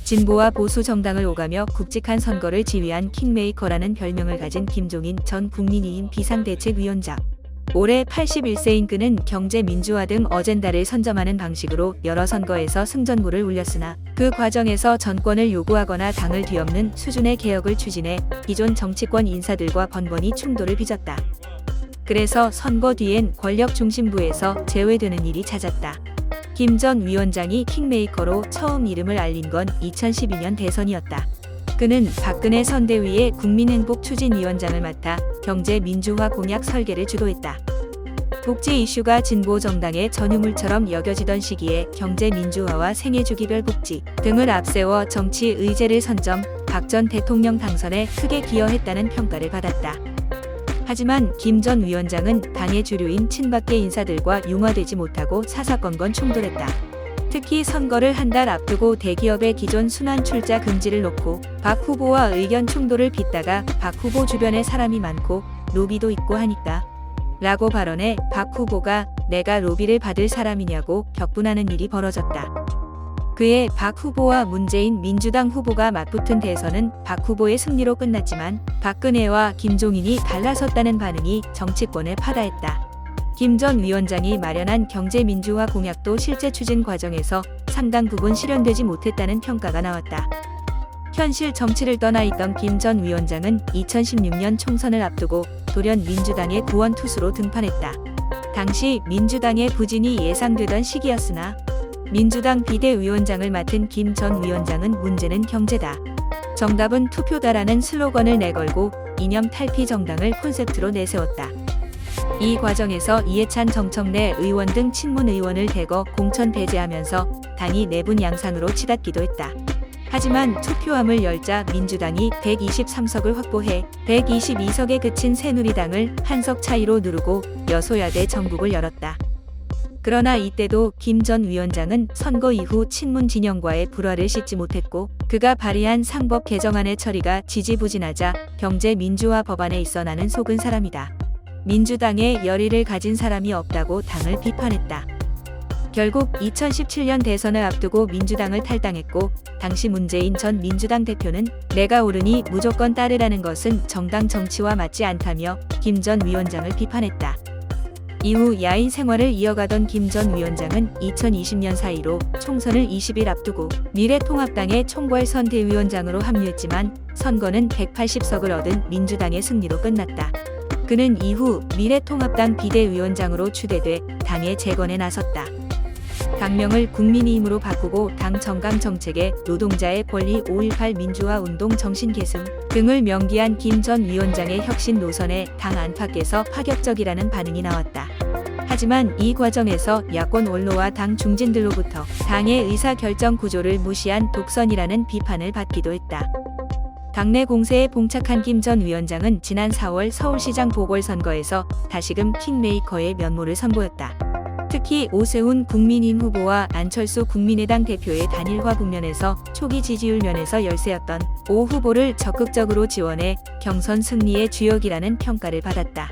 진보와 보수 정당을 오가며 굵직한 선거를 지휘한 킹메이커라는 별명을 가진 김종인 전 국민의힘 비상대책위원장. 올해 81세인 그는 경제 민주화 등 어젠다를 선점하는 방식으로 여러 선거에서 승전보를 울렸으나 그 과정에서 정권을 요구하거나 당을 뒤엎는 수준의 개혁을 추진해 기존 정치권 인사들과 번번이 충돌을 빚었다. 그래서 선거 뒤엔 권력 중심부에서 제외되는 일이 잦았다. 김 전 위원장이 킹메이커로 처음 이름을 알린 건 2012년 대선이었다. 그는 박근혜 선대위의 국민행복추진위원장을 맡아 경제 민주화 공약 설계를 주도했다. 복지 이슈가 진보 정당의 전유물처럼 여겨지던 시기에 경제 민주화와 생애주기별 복지 등을 앞세워 정치 의제를 선점, 박 전 대통령 당선에 크게 기여했다는 평가를 받았다. 하지만 김 전 위원장은 당의 주류인 친박계 인사들과 융화되지 못하고 사사건건 충돌했다. 특히 선거를 한 달 앞두고 대기업의 기존 순환 출자 금지를 놓고 박 후보와 의견 충돌을 빚다가 박 후보 주변에 사람이 많고 로비도 있고 하니까 라고 발언해 박 후보가 내가 로비를 받을 사람이냐고 격분하는 일이 벌어졌다. 그해 박 후보와 문재인 민주당 후보가 맞붙은 대선은 박 후보의 승리로 끝났지만 박근혜와 김종인이 갈라섰다는 반응이 정치권에 파다했다. 김 전 위원장이 마련한 경제민주화 공약도 실제 추진 과정에서 상당 부분 실현되지 못했다는 평가가 나왔다. 현실 정치를 떠나 있던 김 전 위원장은 2016년 총선을 앞두고 돌연 민주당의 구원투수로 등판했다. 당시 민주당의 부진이 예상되던 시기였으나 민주당 비대위원장을 맡은 김 전 위원장은 문제는 경제다. 정답은 투표다라는 슬로건을 내걸고 이념 탈피 정당을 콘셉트로 내세웠다. 이 과정에서 이해찬 정청래 의원 등 친문 의원을 대거 공천 배제하면서 당이 내분 양상으로 치닫기도 했다. 하지만 투표함을 열자 민주당이 123석을 확보해 122석에 그친 새누리당을 한 석 차이로 누르고 여소야대 정국을 열었다. 그러나 이때도 김 전 위원장은 선거 이후 친문 진영과의 불화를 씻지 못했고 그가 발의한 상법 개정안의 처리가 지지부진하자 경제 민주화 법안에 있어 나는 속은 사람이다. 민주당에 열의를 가진 사람이 없다고 당을 비판했다. 결국 2017년 대선을 앞두고 민주당을 탈당했고 당시 문재인 전 민주당 대표는 내가 오르니 무조건 따르라는 것은 정당 정치와 맞지 않다며 김 전 위원장을 비판했다. 이후 야인 생활을 이어가던 김 전 위원장은 2020년 사이로 총선을 20일 앞두고 미래통합당의 총괄선대위원장으로 합류했지만 선거는 180석을 얻은 민주당의 승리로 끝났다. 그는 이후 미래통합당 비대위원장으로 추대돼 당의 재건에 나섰다. 당명을 국민의힘으로 바꾸고 당 정강 정책에 노동자의 권리 5.18 민주화 운동 정신 계승 등을 명기한 김 전 위원장의 혁신 노선에 당 안팎에서 파격적이라는 반응이 나왔다. 하지만 이 과정에서 야권 원로와 당 중진들로부터 당의 의사결정 구조를 무시한 독선이라는 비판을 받기도 했다. 당내 공세에 봉착한 김 전 위원장은 지난 4월 서울시장 보궐선거에서 다시금 킹메이커의 면모를 선보였다. 특히 오세훈 국민의힘 후보와 안철수 국민의당 대표의 단일화 국면에서 초기 지지율 면에서 열세였던 오 후보를 적극적으로 지원해 경선 승리의 주역이라는 평가를 받았다.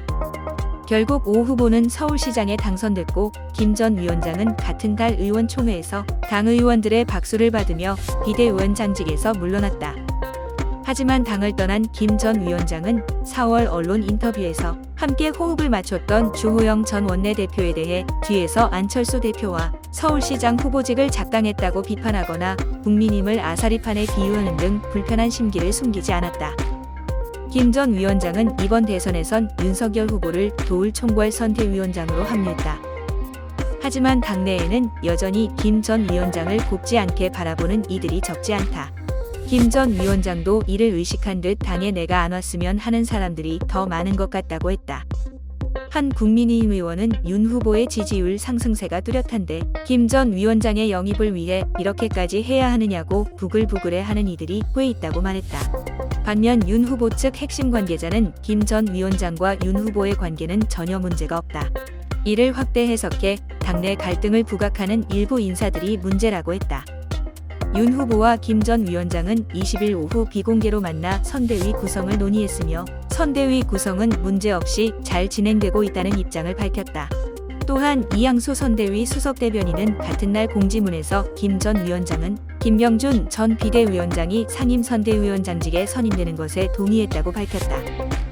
결국 오 후보는 서울시장에 당선됐고 김 전 위원장은 같은 달 의원총회에서 당 의원들의 박수를 받으며 비대위원장직에서 물러났다. 하지만 당을 떠난 김 전 위원장은 4월 언론 인터뷰에서 함께 호흡을 맞췄던 주호영 전 원내대표에 대해 뒤에서 안철수 대표와 서울시장 후보직을 작당했다고 비판하거나 국민힘을 아사리판에 비유하는 등 불편한 심기를 숨기지 않았다. 김 전 위원장은 이번 대선에선 윤석열 후보를 도울 총괄선대위원장으로 합류했다. 하지만 당내에는 여전히 김 전 위원장을 곱지 않게 바라보는 이들이 적지 않다. 김 전 위원장도 이를 의식한 듯 당에 내가 안 왔으면 하는 사람들이 더 많은 것 같다고 했다. 한 국민의힘 의원은 윤 후보의 지지율 상승세가 뚜렷한데 김 전 위원장의 영입을 위해 이렇게까지 해야 하느냐고 부글부글해하는 이들이 꽤 있다고 말했다. 반면 윤 후보 측 핵심 관계자는 김 전 위원장과 윤 후보의 관계는 전혀 문제가 없다. 이를 확대 해석해 당내 갈등을 부각하는 일부 인사들이 문제라고 했다. 윤 후보와 김 전 위원장은 20일 오후 비공개로 만나 선대위 구성을 논의했으며 선대위 구성은 문제없이 잘 진행되고 있다는 입장을 밝혔다. 또한 이양수 선대위 수석대변인은 같은 날 공지문에서 김 전 위원장은 김병준 전 비대위원장이 상임선대위원장직에 선임되는 것에 동의했다고 밝혔다.